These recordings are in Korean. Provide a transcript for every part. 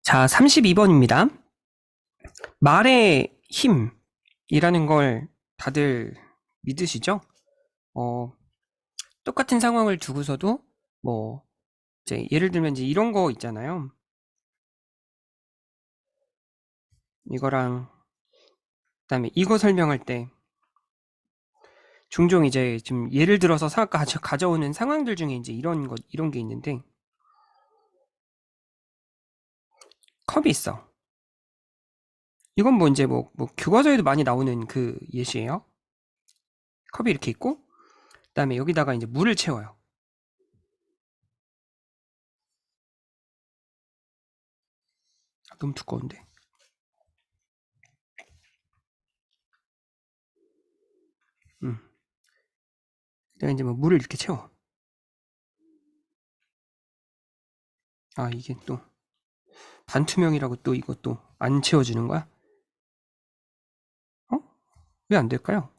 자, 32번입니다. 말의 힘이라는 걸 다들 믿으시죠? 어, 똑같은 상황을 두고서도 뭐 이제 예를 들면 이제 이런 거 있잖아요. 이거랑 그다음에 이거 설명할 때 종종 이제 좀 예를 들어서 가져오는 상황들 중에 이제 이런 게 있는데 컵이 있어. 이건 뭐 이제 뭐 교과서에도 많이 나오는 그 예시예요. 컵이 이렇게 있고 그다음에 여기다가 이제 물을 채워요. 너무 두꺼운데. 내가 이제 뭐 물을 이렇게 채워. 아, 이게 또 반투명이라고 또 이것도 안 채워지는 거야? 어? 왜 안 될까요?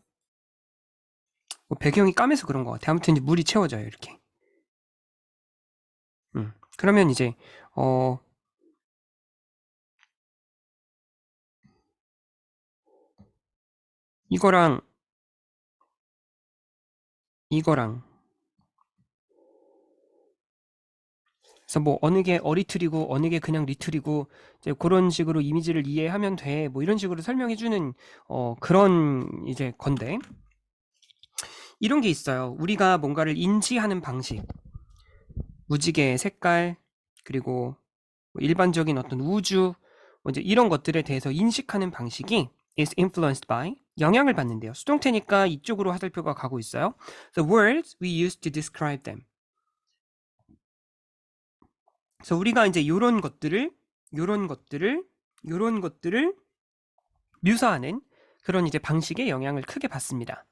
뭐 배경이 까매서 그런 것 같아. 아무튼 이제 물이 채워져요, 이렇게. 그러면 이제 어 이거랑 이거랑 그래서 뭐 어느 게 어리틀이고 어느 게 그냥 리틀이고 이제 그런 식으로 이미지를 이해하면 돼. 뭐 이런 식으로 설명해 주는 그런 이제 건데 이런 게 있어요. 우리가 뭔가를 인지하는 방식, 무지개의 색깔, 그리고 뭐 일반적인 어떤 우주, 뭐 이제 이런 것들에 대해서 인식하는 방식이 is influenced by 영향을 받는데요. 수동태니까 이쪽으로 화살표가 가고 있어요. The words we use to describe them. 그래서 우리가 이제 요런 것들을 묘사하는 그런 이제 방식의 영향을 크게 받습니다.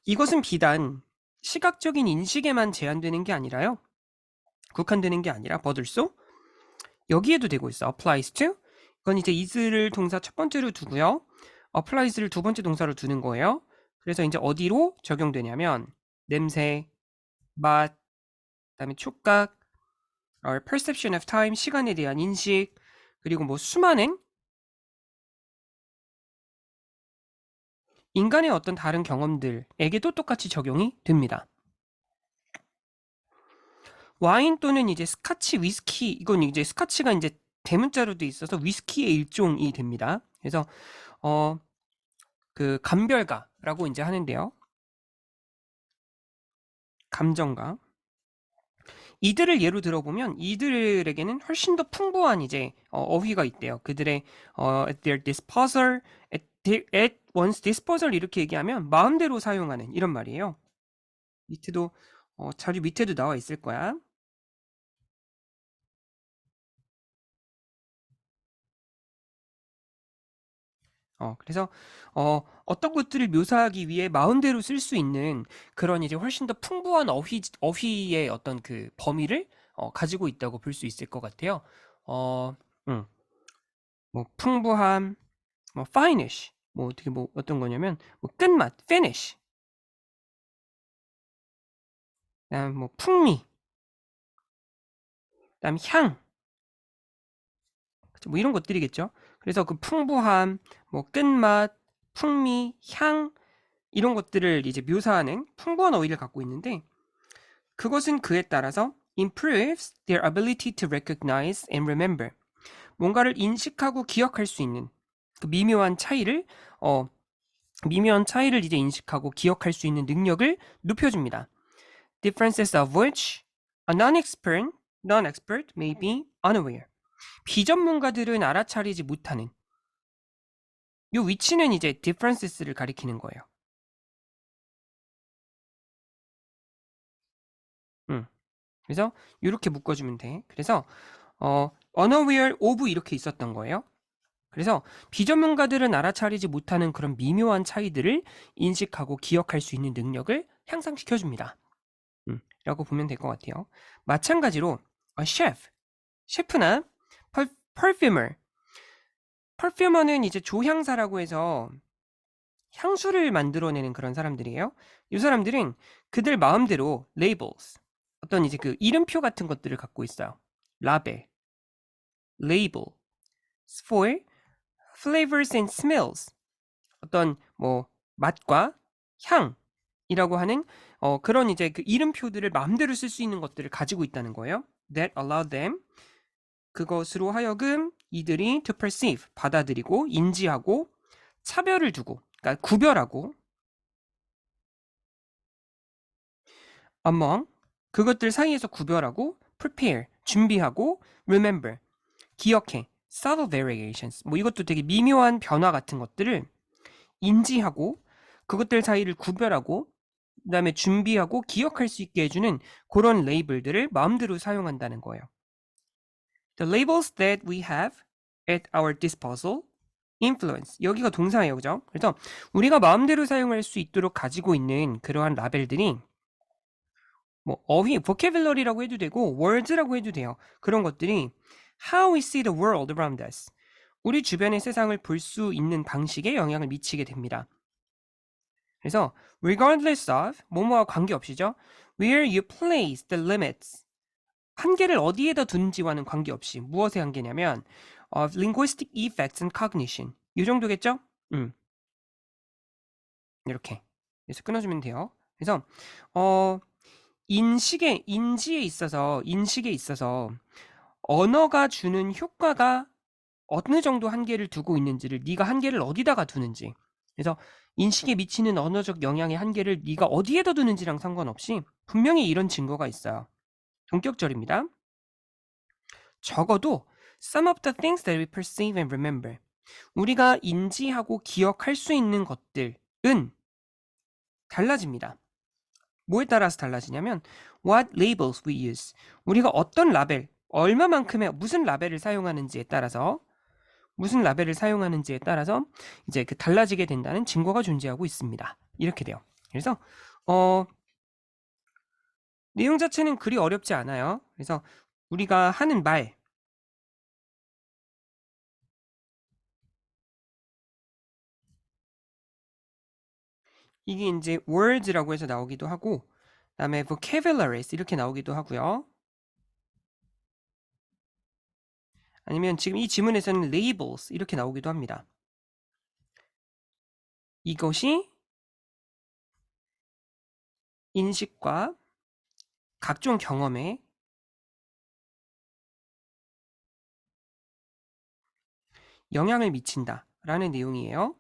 이것은 비단 시각적인 인식에만 제한되는 게 아니라요. 국한되는 게 아니라 버들소 여기에도 되고 있어. applies to. 이건 이제 is를 동사 첫 번째로 두고요. applies를 두 번째 동사로 두는 거예요. 그래서 이제 어디로 적용되냐면 냄새, 맛, 그다음에 촉각, perception of time, 시간에 대한 인식, 그리고 뭐 수많은 인간의 어떤 다른 경험들에게도 똑같이 적용이 됩니다. 와인 또는 이제 스카치, 위스키, 이건 이제 스카치가 이제 대문자로 돼 있어서 위스키의 일종이 됩니다. 그래서 그 감별가라고 이제 하는데요. 감정가. 이들을 예로 들어보면 이들에게는 훨씬 더 풍부한 이제 어휘가 있대요. 그들의 at their disposal, at one's disposal 이렇게 얘기하면 마음대로 사용하는 이런 말이에요. 밑에도 자료 밑에도 나와 있을 거야. 그래서 어떤 것들을 묘사하기 위해 마음대로 쓸 수 있는 그런 이제 훨씬 더 풍부한 어휘의 어떤 그 범위를 가지고 있다고 볼 수 있을 것 같아요. 음, 뭐 풍부함, 뭐 finish, 뭐 어떻게 뭐 어떤 거냐면 뭐 끝맛, finish, 그다음 뭐 풍미, 그다음 향, 그쵸? 뭐 이런 것들이겠죠. 그래서 그 풍부함, 뭐 끝맛, 풍미, 향 이런 것들을 이제 묘사하는 풍부한 어휘를 갖고 있는데 그것은 그에 따라서 improves their ability to recognize and remember. 뭔가를 인식하고 기억할 수 있는 그 미묘한 차이를 이제 인식하고 기억할 수 있는 능력을 높여줍니다. Differences of which a non-expert may be unaware. 비전문가들은 알아차리지 못하는 요 위치는 이제 differences를 가리키는 거예요. 그래서 이렇게 묶어주면 돼. 그래서 unaware of 이렇게 있었던 거예요. 그래서 비전문가들은 알아차리지 못하는 그런 미묘한 차이들을 인식하고 기억할 수 있는 능력을 향상시켜줍니다. 라고 보면 될 것 같아요. 마찬가지로 셰프나 perfumer는 이제 조향사라고 해서 향수를 만들어내는 그런 사람들이에요. 이 사람들은 그들 마음대로 labels, 어떤 이제 그 이름표 같은 것들을 갖고 있어요. 라벨. label for flavors and smells. 어떤 뭐 맛과 향이라고 하는 그런 이제 그 이름표들을 마음대로 쓸 수 있는 것들을 가지고 있다는 거예요. That allow them 그것으로 하여금 이들이 to perceive 받아들이고 인지하고 차별을 두고 그러니까 구별하고 among 그것들 사이에서 구별하고 prepare 준비하고 remember 기억해 subtle variations 뭐 이것도 되게 미묘한 변화 같은 것들을 인지하고 그것들 사이를 구별하고 그다음에 준비하고 기억할 수 있게 해주는 그런 레이블들을 마음대로 사용한다는 거예요. The labels that we have at our disposal influence 여기가 동사예요, 그죠? 그래서 우리가 마음대로 사용할 수 있도록 가지고 있는 그러한 라벨들이 뭐 어휘, vocabulary라고 해도 되고 words라고 해도 돼요. 그런 것들이 how we see the world around us 우리 주변의 세상을 볼 수 있는 방식에 영향을 미치게 됩니다. 그래서 regardless of 뭐뭐와 관계없이죠. where you place the limits 한계를 어디에다 두는지와는 관계없이 무엇의 한계냐면 of linguistic effects and cognition 이 정도겠죠? 이렇게 그래서 끊어주면 돼요. 그래서 인지에 있어서 언어가 주는 효과가 어느 정도 한계를 두고 있는지를 네가 한계를 어디다가 두는지 그래서 인식에 미치는 언어적 영향의 한계를 네가 어디에다 두는지랑 상관없이 분명히 이런 증거가 있어요. 동격절입니다. 적어도 some of the things that we perceive and remember 우리가 인지하고 기억할 수 있는 것들은 달라집니다. 뭐에 따라서 달라지냐면 what labels we use 우리가 어떤 라벨 얼마만큼의 무슨 라벨을 사용하는지에 따라서 이제 그 달라지게 된다는 증거가 존재하고 있습니다. 이렇게 돼요. 그래서 내용 자체는 그리 어렵지 않아요. 그래서 우리가 하는 말 이게 이제 words라고 해서 나오기도 하고 그다음에 vocabularies 이렇게 나오기도 하고요. 아니면 지금 이 지문에서는 labels 이렇게 나오기도 합니다. 이것이 인식과 각종 경험에 영향을 미친다라는 내용이에요.